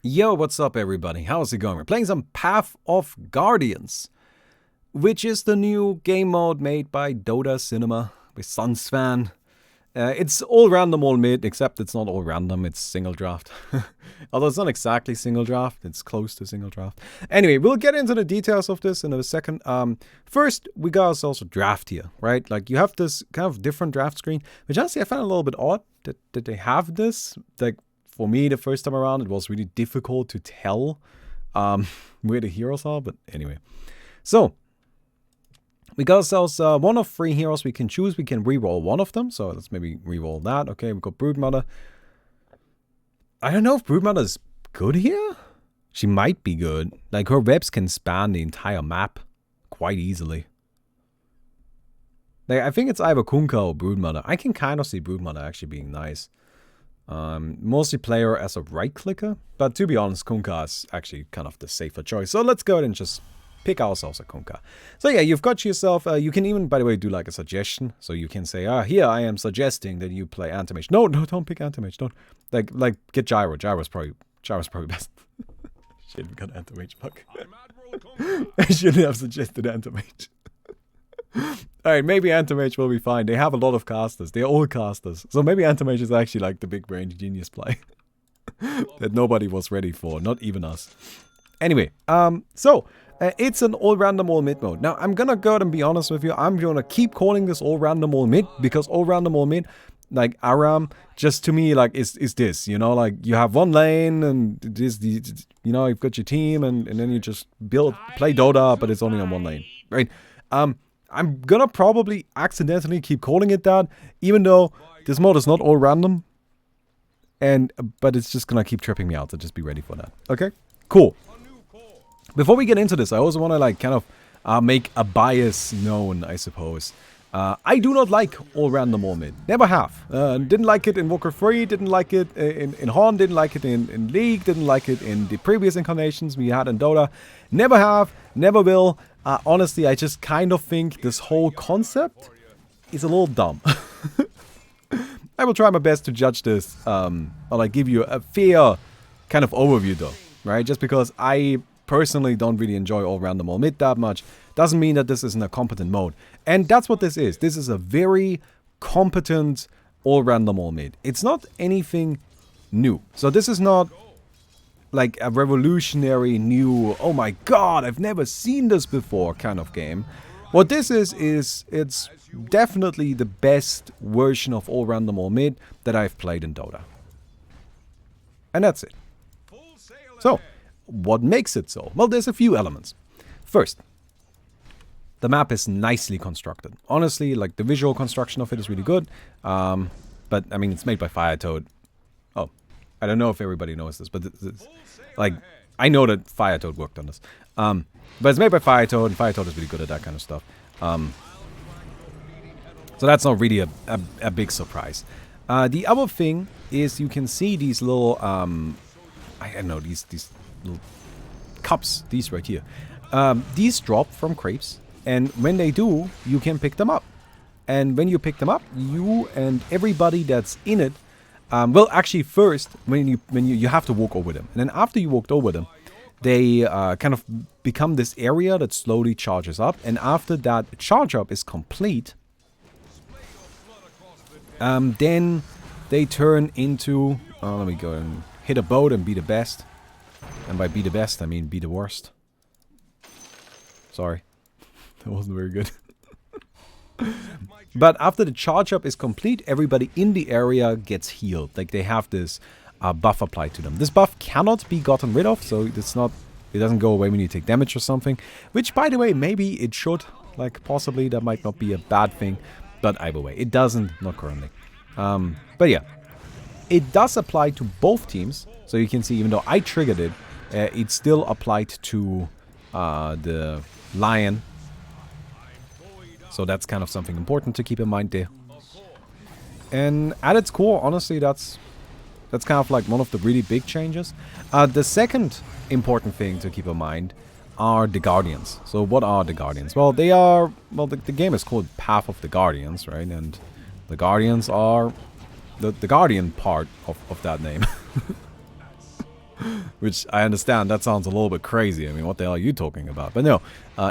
Yo, what's up everybody? How's it going? We're playing some Path of Guardians, which is the new game mode made by Dota Cinema with Sunsfan. It's all random, all mid, except it's not all random, it's single draft. Although it's not exactly single draft, it's close to single draft. Anyway, we'll get into the details of this in a second. First, we got ourselves a draft here, right? Like, you have this kind of different draft screen, which honestly I found a little bit odd that they have this. Like, for me, the first time around, it was really difficult to tell where the heroes are. But anyway. So, we got ourselves one of 3 heroes we can choose. We can reroll one of them. So, let's maybe reroll that. Okay, we got Broodmother. I don't know if Broodmother is good here. She might be good. Like, her webs can span the entire map quite easily. Like, I think it's either Kunkka or Broodmother. I can kind of see Broodmother actually being nice. Multiplayer as a right clicker, but to be honest, Kunkka is actually kind of the safer choice. So let's go ahead and just pick ourselves a Kunkka. So yeah, you've got yourself, you can even, by the way, do like a suggestion. So you can say, here I am suggesting that you play Anti-Mage. No, don't pick Anti-Mage. Don't. Like get Gyro. Gyro's probably best. Shit, we got Anti-Mage. Fuck. I shouldn't have suggested Anti-Mage. Alright, maybe Anti-Mage will be fine. They have a lot of casters. They're all casters. So maybe Anti-Mage is actually like the big brain genius play. That nobody was ready for. Not even us. Anyway, it's an all random all mid mode. Now, I'm gonna go ahead and be honest with you. I'm gonna keep calling this all random all mid. Because all random all mid, like Aram, just to me, like, is this. You know, like, you have one lane and this, you know, you've got your team and then you just play Dota, but it's only on one lane. Right? I'm gonna probably accidentally keep calling it that, even though this mode is not all random. But it's just gonna keep tripping me out, so just be ready for that. Okay? Cool. Before we get into this, I also wanna like kind of make a bias known, I suppose. I do not like all random all mid. Never have. Didn't like it in Walker 3, didn't like it in Horn, didn't like it in League, didn't like it in the previous incarnations we had in Dota. Never have, never will. Honestly, I just kind of think this whole concept is a little dumb. I will try my best to judge this, or like give you a fair kind of overview though, right? Just because I personally don't really enjoy all random all mid that much, doesn't mean that this isn't a competent mode. And that's what this is. This is a very competent all random all mid. It's not anything new. So this is not like a revolutionary new, oh my god, I've never seen this before kind of game. What this is it's definitely the best version of all random all mid that I've played in Dota. And that's it. So, what makes it so? Well, there's a few elements. First, the map is nicely constructed. Honestly, like, the visual construction of it is really good. But, I mean, it's made by Firetoad. Oh, I don't know if everybody knows this, but like, I know that Firetoad worked on this. But it's made by Firetoad, and Firetoad is really good at that kind of stuff. So that's not really a big surprise. The other thing is you can see these little, I don't know, these little cups, these right here. These drop from crates, and when they do, you can pick them up. And when you pick them up, you and everybody that's in it, well, actually, first, when you have to walk over them. And then after you walked over them, they kind of become this area that slowly charges up. And after that charge up is complete, then they turn into, let me go and hit a boat and be the best. And by be the best, I mean be the worst. Sorry. That wasn't very good. But after the charge up is complete, everybody in the area gets healed. Like, they have this buff applied to them. This buff cannot be gotten rid of, so it doesn't go away when you take damage or something. Which, by the way, maybe it should. Like, possibly that might not be a bad thing. But either way, it doesn't, not currently. But yeah, it does apply to both teams. So you can see, even though I triggered it, it's still applied to the Lion. So that's kind of something important to keep in mind there. And at its core, honestly, that's kind of like one of the really big changes. The second important thing to keep in mind are the Guardians. So what are the Guardians? Well, they are, well, the game is called Path of the Guardians, right? And the Guardians are the Guardian part of that name. Which I understand, that sounds a little bit crazy. I mean, what the hell are you talking about? But no,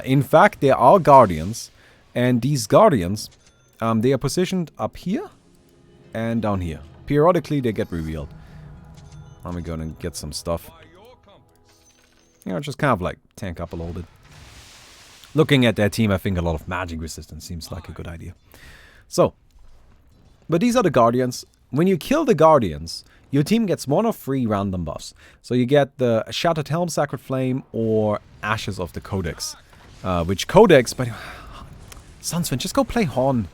in fact, there are guardians. And these guardians, they are positioned up here and down here. Periodically, they get revealed. I'm going to get some stuff. You know, just kind of like tank up a little bit. Looking at their team, I think a lot of magic resistance seems like a good idea. So, but these are the guardians. When you kill the guardians, your team gets 1 of 3 random buffs. So you get the Shattered Helm, Sacred Flame, or Ashes of the Codex. Which Codex, but Sunsfin, just go play Hon.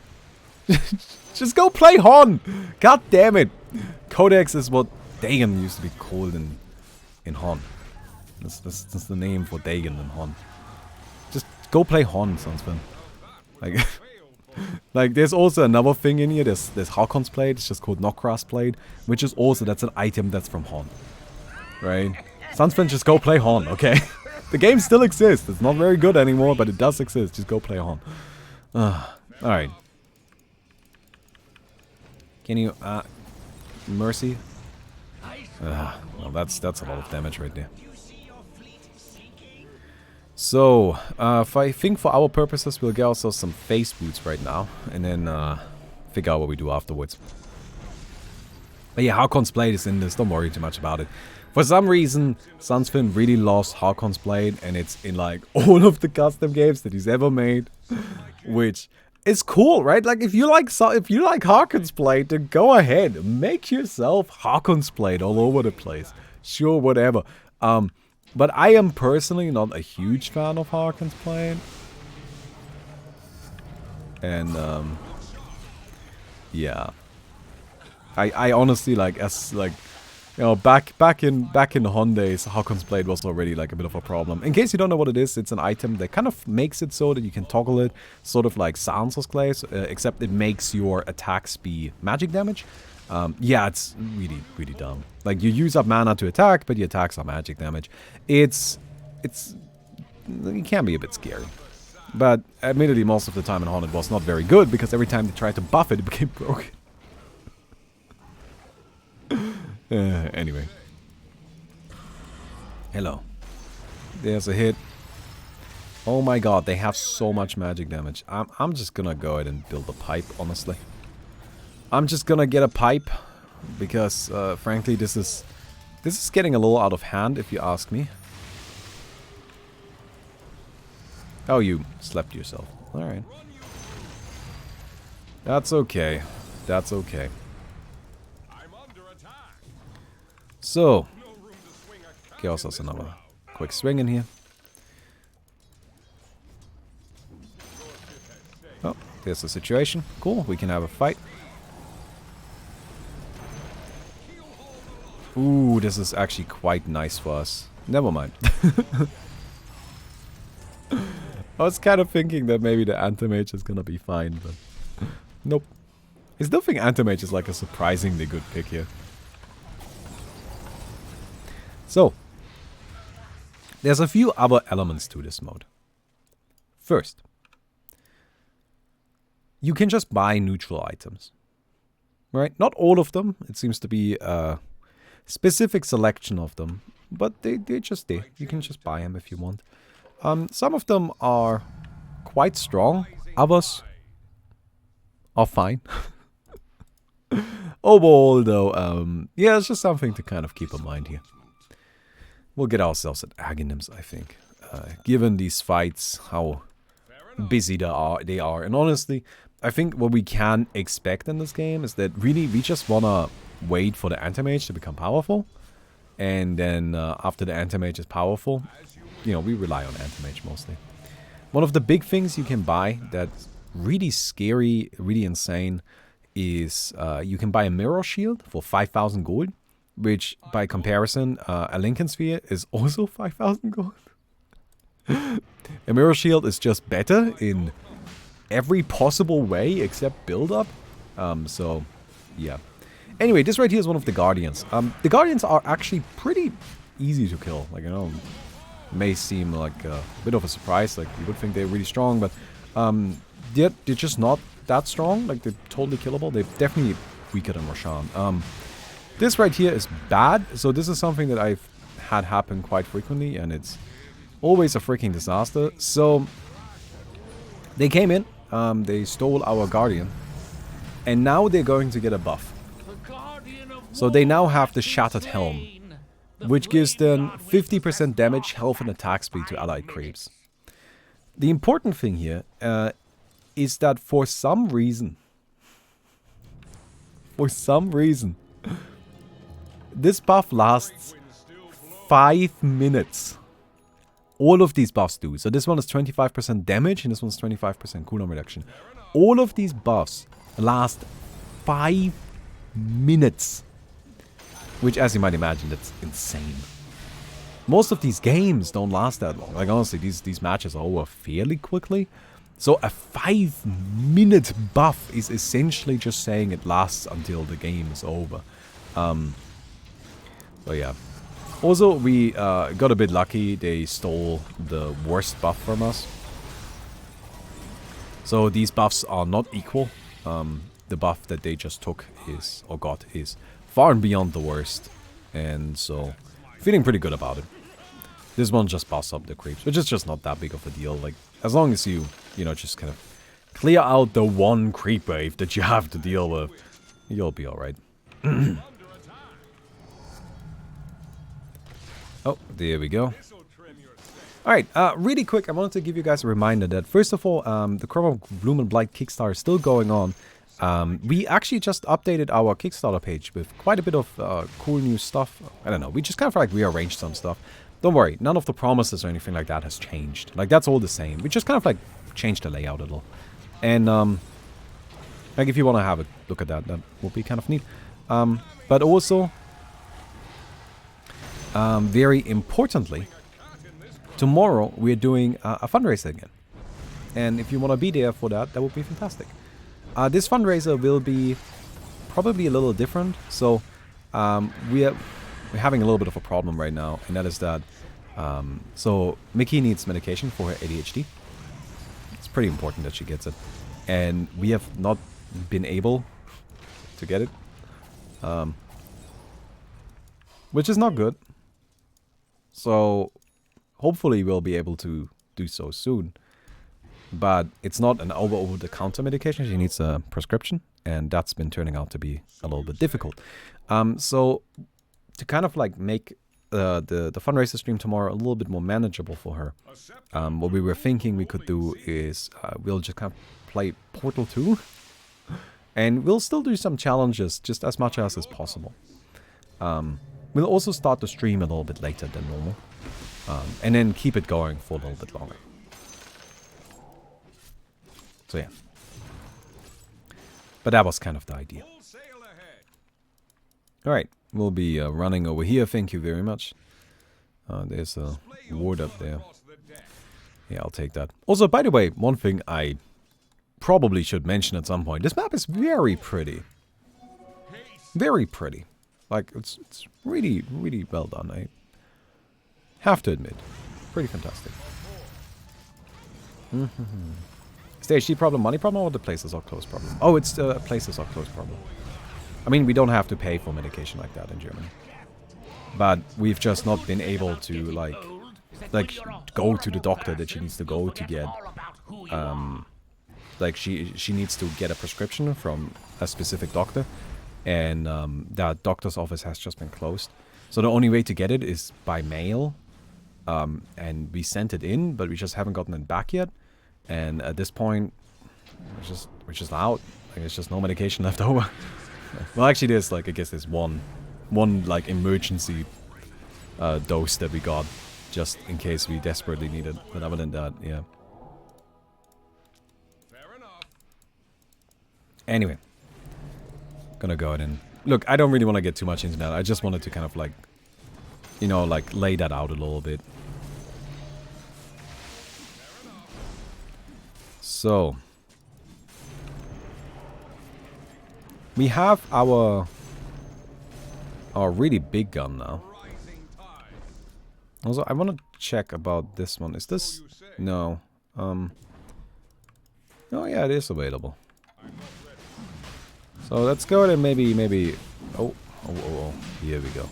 Just go play Hon. God damn it. Codex is what Dagon used to be called in Hon. That's the name for Dagon in Hon. Just go play Hon, Sunsfin. Like, like there's also another thing in here. There's Harkon's Blade. It's just called Nokras Blade, which is also, that's an item that's from Hon. Right? Sunsfin, just go play Hon, okay? The game still exists. It's not very good anymore, but it does exist. Just go play Hon. Alright. Can you, Mercy? Well, that's a lot of damage right there. So, I think for our purposes, we'll get ourselves some face boots right now. And then, figure out what we do afterwards. But yeah, Harkon's Blade is in this. Don't worry too much about it. For some reason, Sunsfin really loves Harkon's Blade. And it's in, like, all of the custom games that he's ever made. Which is cool, right? Like, if you like Harkon's Blade, then go ahead. Make yourself Harkon's Blade all over the place. Sure, whatever. But I am personally not a huge fan of Harkon's Blade. And, yeah. I honestly, like, as, like, you know, back in the Hon days, Harkon's Blade was already, like, a bit of a problem. In case you don't know what it is, it's an item that kind of makes it so that you can toggle it, sort of like Sansa's Glaze, except it makes your attacks be magic damage. Yeah, it's really, really dumb. Like, you use up mana to attack, but your attacks are magic damage. It can be a bit scary. But, admittedly, most of the time in Hon it was not very good, because every time they tried to buff it, it became broken. Anyway. Hello. There's a hit. Oh my god, they have so much magic damage. I'm just gonna go ahead and build a pipe, honestly. I'm just gonna get a pipe, because, frankly, this is getting a little out of hand, if you ask me. Oh, you slept yourself. Alright. That's okay. That's okay. So, get ourselves another quick swing in here. Oh, there's the situation. Cool, we can have a fight. Ooh, this is actually quite nice for us. Never mind. I was kind of thinking that maybe the Anti-Mage is gonna be fine, but nope. I still think Anti-Mage is like a surprisingly good pick here. So, there's a few other elements to this mode. First, you can just buy neutral items. Right? Not all of them. It seems to be a specific selection of them. But they're just there. You can just buy them if you want. Some of them are quite strong. Others are fine. Overall, though, yeah, it's just something to kind of keep in mind here. We'll get ourselves at Aghanim's, I think. Given these fights, how busy they are. And honestly, I think what we can expect in this game is that really we just want to wait for the Anti-Mage to become powerful. And then after the Anti-Mage is powerful, you know, we rely on Anti-Mage mostly. One of the big things you can buy that's really scary, really insane, is you can buy a Mirror Shield for 5,000 gold. Which, by comparison, a Lincoln Sphere is also 5,000 gold. A Mirror Shield is just better in every possible way except build-up. So, yeah. Anyway, this right here is one of the Guardians. The Guardians are actually pretty easy to kill. Like, you know, may seem like a bit of a surprise. Like, you would think they're really strong, but they're just not that strong. Like, they're totally killable. They're definitely weaker than Roshan. This right here is bad, so this is something that I've had happen quite frequently, and it's always a freaking disaster. So they came in, they stole our Guardian, and now they're going to get a buff. So they now have the Shattered Helm, which gives them 50% damage, health, and attack speed to allied creeps. The important thing here is that for some reason, this buff lasts 5 minutes. All of these buffs do. So this one is 25% damage and this one's 25% cooldown reduction. All of these buffs last 5 minutes. Which, as you might imagine, that's insane. Most of these games don't last that long. Like, honestly, these matches are over fairly quickly. So a 5-minute buff is essentially just saying it lasts until the game is over. So yeah. Also, we got a bit lucky. They stole the worst buff from us. So these buffs are not equal. The buff that they just took is, or got, is far and beyond the worst. And so, feeling pretty good about it. This one just buffs up the creeps, which is just not that big of a deal. Like, as long as you know, just kind of clear out the one creep wave that you have to deal with, you'll be alright. Oh, there we go. Alright, really quick, I wanted to give you guys a reminder that, first of all, the Chroma Bloom and Blight Kickstarter is still going on. We actually just updated our Kickstarter page with quite a bit of cool new stuff. I don't know, we just kind of like rearranged some stuff. Don't worry, none of the promises or anything like that has changed. Like, that's all the same. We just kind of like changed the layout a little. And, like, if you want to have a look at that, that would be kind of neat. But also, very importantly, tomorrow we're doing a fundraiser again. And if you want to be there for that, that would be fantastic. This fundraiser will be probably a little different. So, we're having a little bit of a problem right now, and that is that, so Mickey needs medication for her ADHD. It's pretty important that she gets it. And we have not been able to get it. Which is not good. So, hopefully we'll be able to do so soon. But it's not an over-the-counter medication. She needs a prescription, and that's been turning out to be a little bit difficult. So, to kind of like make the fundraiser stream tomorrow a little bit more manageable for her, what we were thinking we could do is we'll just kind of play Portal 2, and we'll still do some challenges just as much as is possible. We'll also start the stream a little bit later than normal, and then keep it going for a little bit longer. So yeah. But that was kind of the idea. Alright, we'll be running over here, thank you very much. There's a ward up there. Yeah, I'll take that. Also, by the way, one thing I probably should mention at some point. This map is very pretty. Very pretty. Like, it's really, really well done, I have to admit. Pretty fantastic. Stage D problem, money problem, or the places are closed problem? Oh, it's the places are closed problem. I mean, we don't have to pay for medication like that in Germany. But we've just not been able to, like go to the doctor that she needs to go to get. Like, she needs to get a prescription from a specific doctor. And that doctor's office has just been closed. So the only way to get it is by mail. And we sent it in, but we just haven't gotten it back yet. And at this point, we're just out. Like, there's just no medication left over. Well, actually, there's like, I guess there's one like emergency dose that we got, just in case we desperately need it. But other than that, yeah. Anyway, gonna go ahead and look. I don't really want to get too much into that. I just wanted to kind of like, you know, like lay that out a little bit. So, we have our really big gun now. Also, I want to check about this one. Is this? No. Oh yeah, it is available. So let's go ahead and maybe. Oh, here we go.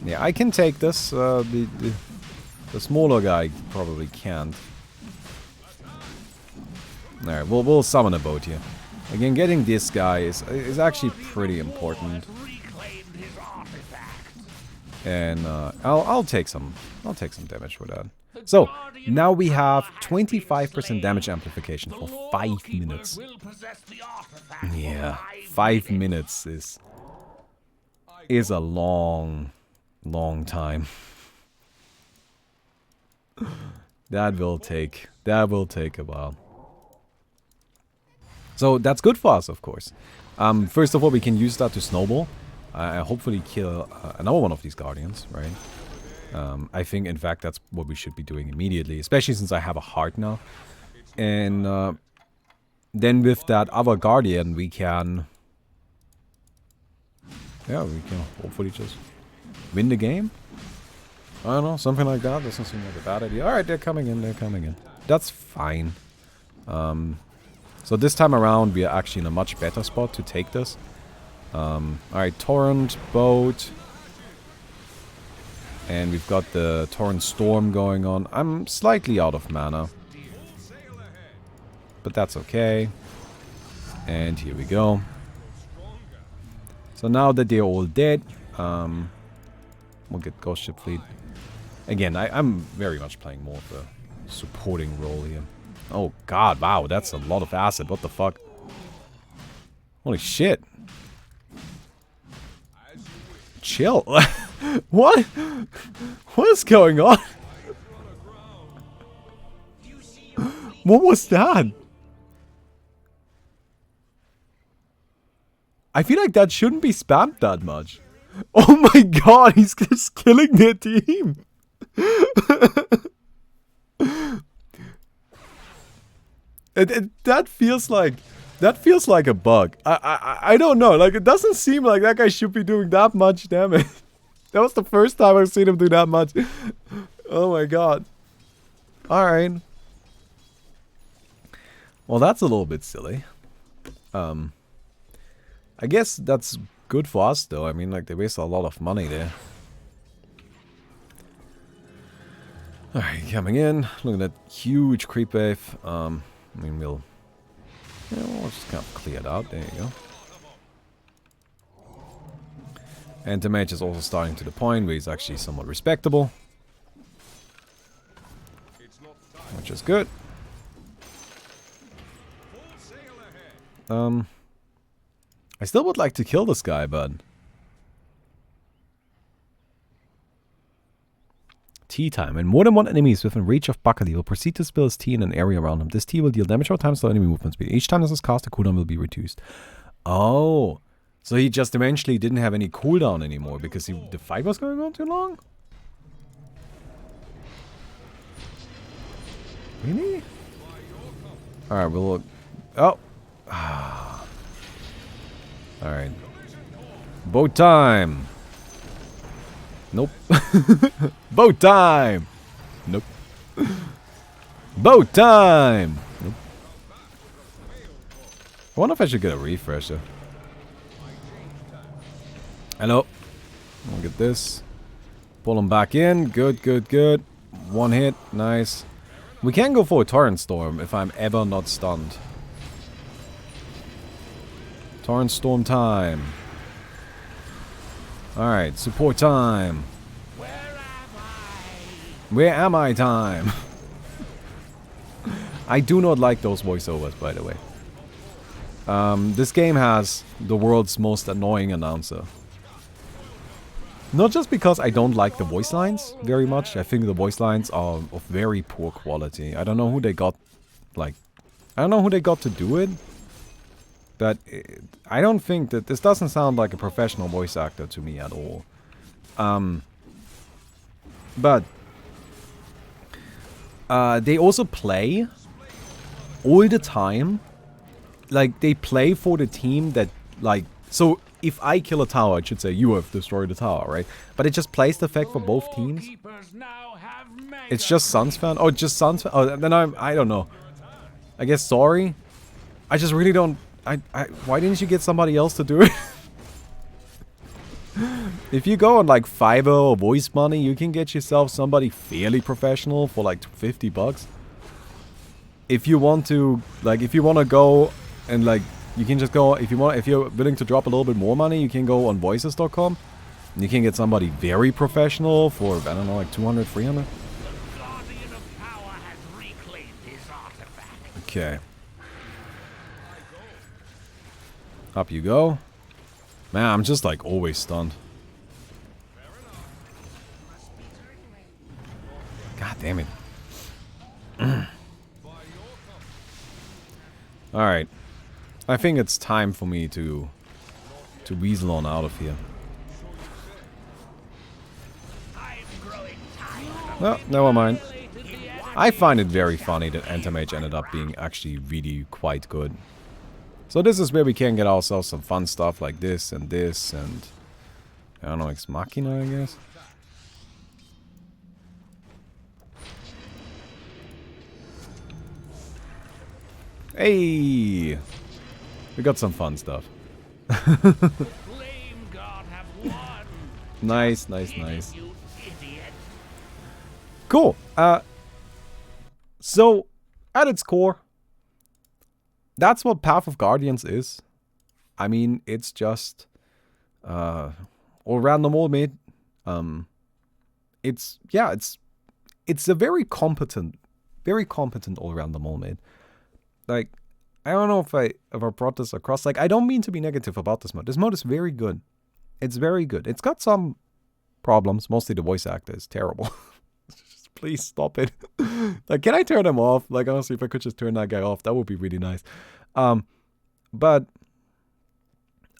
Yeah, I can take this. The smaller guy probably can't. Alright, we'll summon a boat here. Again, getting this guy is actually pretty important. And I'll take some damage for that. So now we have 25% damage amplification for 5 minutes. Yeah, 5 minutes is a long time. That will take a while. So that's good for us, of course. First of all, we can use that to snowball. Hopefully kill another one of these guardians, right? I think, in fact, that's what we should be doing immediately, especially since I have a heart now. And then with that other guardian, we can... Yeah, we can hopefully just win the game. I don't know, something like that. Doesn't seem like a bad idea. Alright, they're coming in. That's fine. So this time around, we are actually in a much better spot to take this. Alright, Torrent, Boat. And we've got the Torrent Storm going on. I'm slightly out of mana. But that's okay. And here we go. So now that they're all dead, we'll get Ghost Ship Fleet. Again, I'm very much playing more of a supporting role here. Oh god, wow, that's a lot of acid. What the fuck? Holy shit. Chill. What? What is going on? What was that? I feel like that shouldn't be spammed that much. Oh my god, he's just killing their team. That feels like a bug. I don't know. Like, it doesn't seem like that guy should be doing that much damage. That was the first time I've seen him do that much. Oh my god. Alright. Well, that's a little bit silly. I guess that's good for us, though. I mean, like, they waste a lot of money there. Alright, coming in. Look at that huge creep wave. I mean, we'll just kind of clear it out. There you go. And the mage is also starting to the point where he's actually somewhat respectable. Which is good. I still would like to kill this guy, but... Tea time. When more than one enemy is within reach of Buckley, will proceed to spill his tea in an area around him. This tea will deal damage over time, slow enemy movement speed. Each time this is cast, the cooldown will be reduced. Oh. So he just eventually didn't have any cooldown anymore because the fight was going on too long? Really? Alright, we'll look. Oh. Alright. Boat time. Nope. Boat time. Nope. Boat time. Nope. I wonder if I should get a refresher. Hello. I'll get this. Pull him back in. Good, good, good. One hit. Nice. We can go for a Torrent Storm if I'm ever not stunned. Torrent Storm time. Alright, support time. Where am I time? I do not like those voiceovers, by the way. This game has the world's most annoying announcer. Not just because I don't like the voice lines very much. I think the voice lines are of very poor quality. I don't know who they got, like... I don't know who they got to do it. But I don't think that... This doesn't sound like a professional voice actor to me at all. But... they also play all the time. Like, they play for the team that, like... So, if I kill a tower, it should say, you have destroyed the tower, right? But it just plays the effect for both teams. It's just Suns fan? Oh, just Suns fan? Oh, then I don't know. I guess sorry. I just really don't... why didn't you get somebody else to do it? If you go on like Fiverr or Voice Money, you can get yourself somebody fairly professional for like 50 bucks. If you want to, like, if you want to go and like, you can just go, if you're willing to drop a little bit more money, you can go on voices.com. You can get somebody very professional for, I don't know, like 200, 300. Okay. Up you go. Man, I'm just like always stunned. God damn it. Alright. I think it's time for me to weasel on out of here. No, never mind. I find it very funny that Anti-Mage ended up being actually really quite good. So this is where we can get ourselves some fun stuff like this and I don't know, Ex Machina, I guess. Hey! We got some fun stuff. Nice, nice, nice. Cool. So, at its core, that's what Path of Guardians is. I mean, it's just all random all mid. It's a very competent all random all mid. Like, I don't know if I brought this across. Like, I don't mean to be negative about this mode. This mode is very good. It's very good. It's got some problems. Mostly the voice actor is terrible. Just please stop it. Like, can I turn him off? Like, honestly, if I could just turn that guy off, that would be really nice. But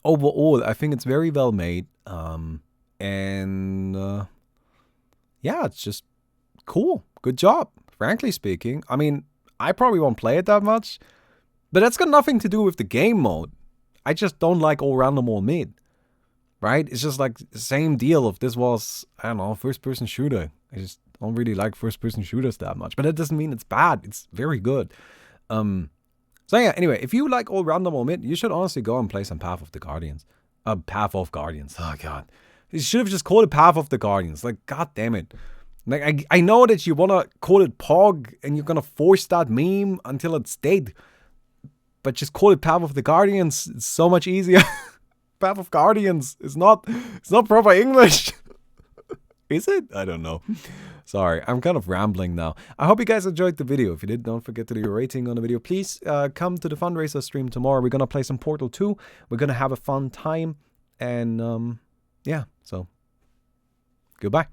overall, I think it's very well made. Yeah, it's just cool. Good job, frankly speaking. I mean, I probably won't play it that much, but that's got nothing to do with the game mode. I just don't like all random all mid. Right? It's just like the same deal if this was, I don't know, first-person shooter. I just don't really like first-person shooters that much. But that doesn't mean it's bad. It's very good. So yeah, anyway, if you like all random all mid, you should honestly go and play some Path of the Guardians. Path of Guardians. Oh, God. You should have just called it Path of the Guardians. Like, God damn it. Like, I know that you want to call it POG, and you're going to force that meme until it's dead. But just call it Path of the Guardians. It's so much easier. Path of Guardians. It's not proper English. Is it? I don't know. Sorry, I'm kind of rambling now. I hope you guys enjoyed the video. If you did, don't forget to leave a rating on the video. Please come to the fundraiser stream tomorrow. We're going to play some Portal 2. We're going to have a fun time. And yeah, so goodbye.